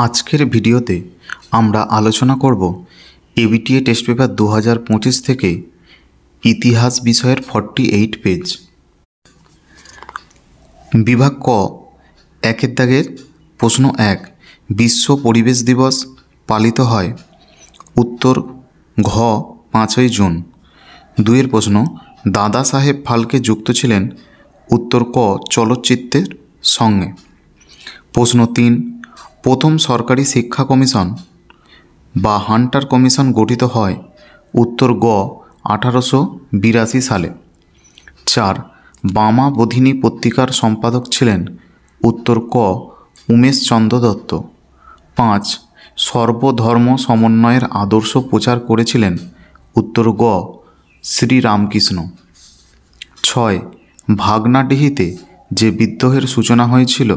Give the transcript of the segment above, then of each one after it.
আজকের ভিডিওতে আমরা আলোচনা করব এবিটিএ টেস্ট পেপার 2025 থেকে ইতিহাস বিষয়ের 48 পেজ। বিভাগ ক, একের দাগের প্রশ্ন 1, বিশ্ব পরিবেশ দিবস পালিত হয়? উত্তর ঘ, 5ই জুন। 2 প্রশ্ন, দাদা সাহেব ফালকে যুক্ত ছিলেন? উত্তর ক, চলচ্চিত্রের সঙ্গে। প্রশ্ন 3, প্রথম সরকারি শিক্ষা কমিশন বা হান্টার কমিশন গঠিত হয়? উত্তর গ, 1882 সালে। 4, বামা বোধিনী পত্রিকার সম্পাদক ছিলেন? উত্তর ক, উমেশ চন্দ্র দত্ত। 5, সর্বধর্ম সমন্বয়ের আদর্শ প্রচার করেছিলেন? উত্তর গ, শ্রীরামকৃষ্ণ। 6, ভাগনাডিহিতে যে বিদ্রোহের সূচনা হয়েছিল?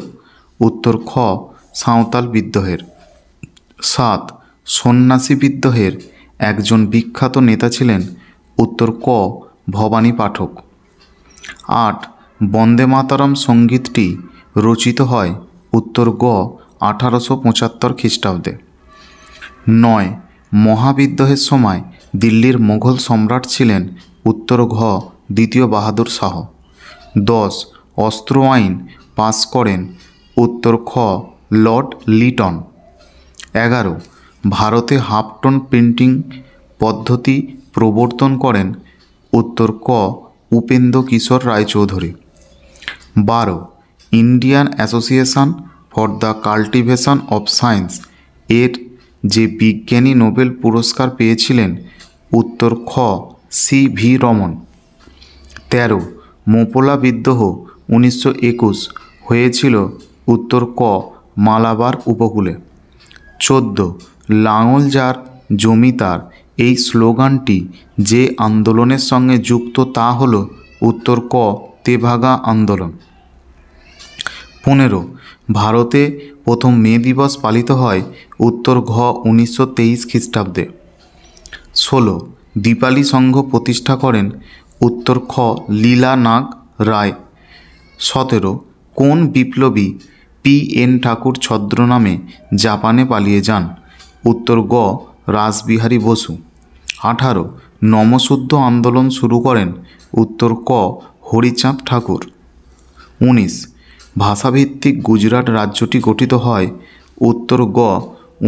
উত্তর খ, সাঁওতাল বিদ্রোহের। 7, সন্ন্যাসী বিদ্রোহের একজন বিখ্যাত নেতা ছিলেন? উত্তর ক, ভবানী পাঠক। 8, বন্দে মাতরম সঙ্গীতটি রচিত হয়? উত্তর গ, 1875 খ্রিস্টাব্দে। 9, মহাবিদ্রোহের সময় দিল্লির মোগল সম্রাট ছিলেন? উত্তর ঘ, দ্বিতীয় বাহাদুর শাহ। 10, অস্ত্র আইন পাশ করেন? উত্তর খ, লর্ড লিটন। 11, ভারতে হাফ টোন প্রিন্টিং পদ্ধতি প্রবর্তন করেন? উত্তর ক, Upendra Kishore Raychaudhuri. 12, Indian Association for the Cultivation of Science এর যে বিজ্ঞানী নোবেল পুরস্কার পেয়েছিলেন? উত্তর খ, সি.ভি. রমন। 13, মোপলা বিদ্রোহ 1921 হয়েছিল? উত্তর ক, মালাবার উপকূলে। 14, লাঙল যার জমি তার এই স্লোগানটি যে আন্দোলনের সঙ্গে যুক্ত তা হল? উত্তর ক, তেভাগা আন্দোলন। 15, ভারতে প্রথম মে দিবস পালিত হয়? উত্তর ঘ, 1923 খ্রিস্টাব্দে। 16, দীপালি সংঘ প্রতিষ্ঠা করেন? উত্তর খ, লীলা নাগ রায়। 17, কোন বিপ্লবী পি.এন. ঠাকুর ছদ্মনামে জাপানে পালিয়ে যান? উত্তর গ, রাসবিহারী বসু। 18, নমঃশুদ্ধ আন্দোলন শুরু করেন? উত্তর ক, হরিচাঁদ ঠাকুর। 19, ভাষাভিত্তিক গুজরাট রাজ্যটি গঠিত হয়? উত্তর গ,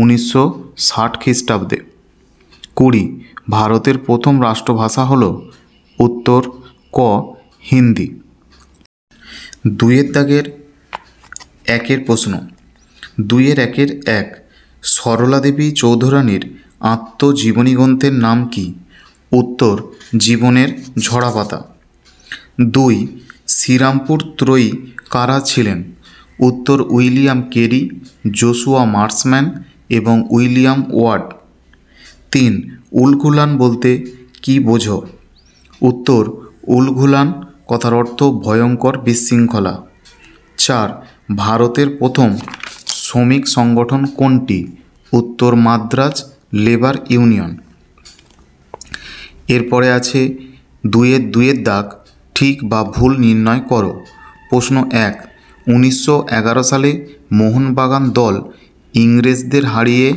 1960 খ্রিস্টাব্দে। 20, ভারতের প্রথম রাষ্ট্রভাষা হল? উত্তর ক, হিন্দি। 2 দাগের 1 প্রশ্ন, 2-1, সরলা দেবী চৌধুরানীর আত্মজীবনী গ্রন্থের নাম কি? উত্তর, জীবনের ঝরাপাতা। 2, শ্রীরামপুর ত্রয়ী কারা ছিলেন? উত্তর, উইলিয়াম কেরি, জোশুয়া মার্শম্যান এবং উইলিয়াম ওয়ার্ড। 3, উলঘুলান বলতে কি বোঝো? উত্তর, উলঘুলান কথার অর্থ ভয়ঙ্কর বিশৃঙ্খলা। 4, ভারতের প্রথম শ্রমিক সংগঠন কোনটি? উত্তর, মাদ্রাজ লেবার ইউনিয়ন। এরপরে আছে 2-2 দাগ, ঠিক বা ভুল নির্ণয় করো। প্রশ্ন 1, 1911 সালে মোহনবাগান দল ইংরেজদের হারিয়ে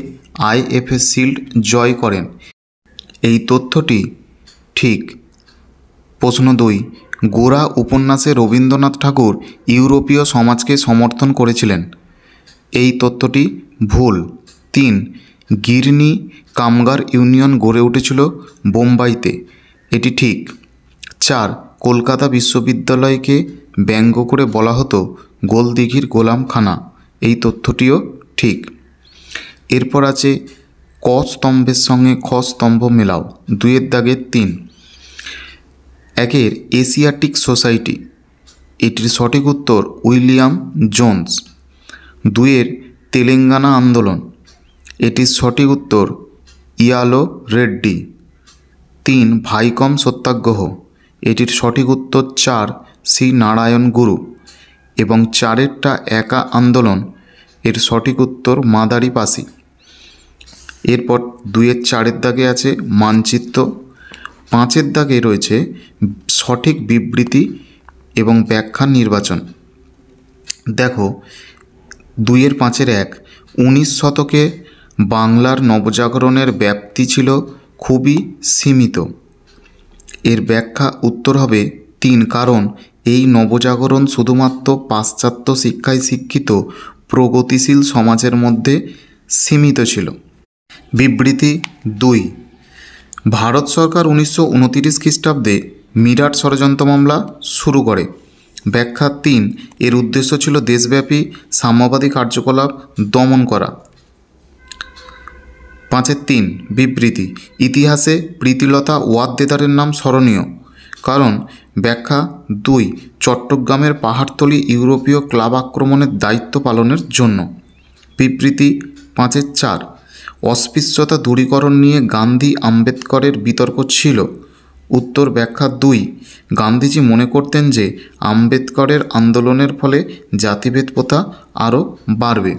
আইএফএ শিল্ড জয় করেন, এই তথ্যটি ঠিক। প্রশ্ন 2, গোরা উপন্যাসে রবীন্দ্রনাথ ঠাকুর ইউরোপীয় সমাজকে সমর্থন করেছিলেন, এই তথ্যটি ভুল। 3, গিরনি কামগার ইউনিয়ন গড়ে উঠেছিল বোম্বাইতে, এটি ঠিক। 4, কলকাতা বিশ্ববিদ্যালয়কে ব্যঙ্গ করে বলা হতো গোলদিঘির গোলামখানা, এই তথ্যটিও ঠিক। এরপর আছে ক স্তম্ভের সঙ্গে খ স্তম্ভ মেলাও। 2-3, 1, এশিয়াটিক সোসাইটি, এটির সঠিক উত্তর উইলিয়াম জোন্স। 2, তেলেঙ্গানা আন্দোলন, এটির সঠিক উত্তর ইয়ালো রেড্ডি। 3, ভাইকম সত্যাগ্রহ, এটির সঠিক উত্তর 4, শ্রী নারায়ণ গুরু। এবং 4-টা একা আন্দোলন, এর সঠিক উত্তর মাদারি পাসি। এরপর 2-4 দাগে আছে মানচিত্র। 5 দাগে রয়েছে সঠিক বিবৃতি এবং ব্যাখ্যা নির্বাচন। দেখো 2-5-1, 19 শতকে বাংলার নবজাগরণের ব্যাপ্তি ছিল খুবই সীমিত। এর ব্যাখ্যা উত্তর হবে 3, কারণ এই নবজাগরণ শুধুমাত্র পাশ্চাত্য শিক্ষায় শিক্ষিত প্রগতিশীল সমাজের মধ্যে সীমিত ছিল। বিবৃতি 2, ভারত সরকার 1929 খ্রিস্টাব্দে মিরাট ষড়যন্ত্র মামলা শুরু করে। ব্যাখ্যা 3, এর উদ্দেশ্য ছিল দেশব্যাপী সাম্যবাদী কার্যকলাপ দমন করা। 5-3 বিবৃতি, ইতিহাসে প্রীতিলতা ওয়াদ্দেদারের নাম স্মরণীয়। কারণ ব্যাখ্যা 2, চট্টগ্রামের পাহাড়তলি ইউরোপীয় ক্লাব আক্রমণের দায়িত্ব পালনের জন্য। বিবৃতি 5-4, অস্পৃশ্যতা দূরীকরণ নিয়ে গান্ধী আম্বেদকরের বিতর্ক ছিল। উত্তর ব্যাখ্যা 2, গান্ধীজি মনে করতেন যে আম্বেদকরের আন্দোলনের ফলে জাতিভেদ প্রথা আরও বাড়বে।